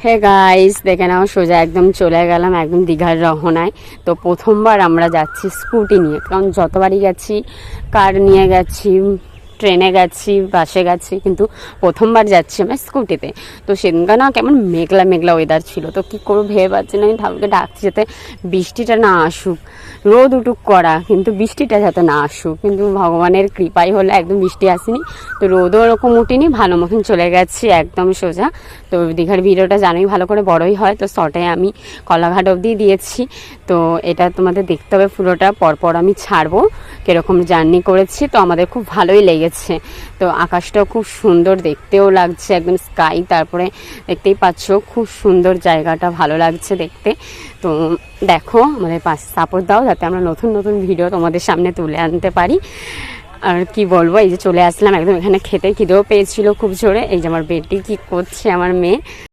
Hey guys, দেখে নাও সোজা একদম চলে গেলাম একদম দীঘার রহনায়। তো প্রথমবার আমরা যাচ্ছি স্কুটি নিয়ে, কারণ যতবারই গেছি কার নিয়ে গেছি, ট্রেনে গেছি, বাসে গেছি, কিন্তু প্রথমবার যাচ্ছি আমরা স্কুটিতে। তো সেদিনকার না কেমন মেঘলা মেঘলা ওয়েদার ছিল, তো কী করবো ভেবে পাচ্ছি না। আমি ঠাকুরকে ডাকছি যাতে বৃষ্টিটা না আসুক, রোদ উঠুক করা, কিন্তু বৃষ্টিটা যাতে না আসুক। কিন্তু ভগবানের কৃপাই হলো একদম বৃষ্টি আসেনি, তো রোদও ওরকম উঠিনি, ভালো মতন চলে গেছি একদম সোজা। তো দীঘার ভিডিওটা জানোই ভালো করে বড়ই হয়, তো শর্টে আমি কলাঘাট অবধি দিয়েছি। তো এটা তোমাদের দেখতে হবে পুরোটা, পরপর আমি ছাড়বো কীরকম জার্নি করেছি। তো আমাদের খুব ভালোই লেগেছে, তো আকাশটাও খুব সুন্দর দেখতেও লাগছে, একদম স্কাই। তারপরে দেখতেই পাচ্ছ খুব সুন্দর জায়গাটা, ভালো লাগছে দেখতে। তো দেখো, আমাদের পাশে সাপোর্ট দাও যাতে আমরা নতুন নতুন ভিডিও তোমাদের সামনে তুলে আনতে পারি। আর কি বলবো, এই যে চলে আসলাম একদম এখানে খেতে, খিদেও পেয়েছিল খুব জোরে। এই যে আমার বেটি কি করছে, আমার মেয়ে।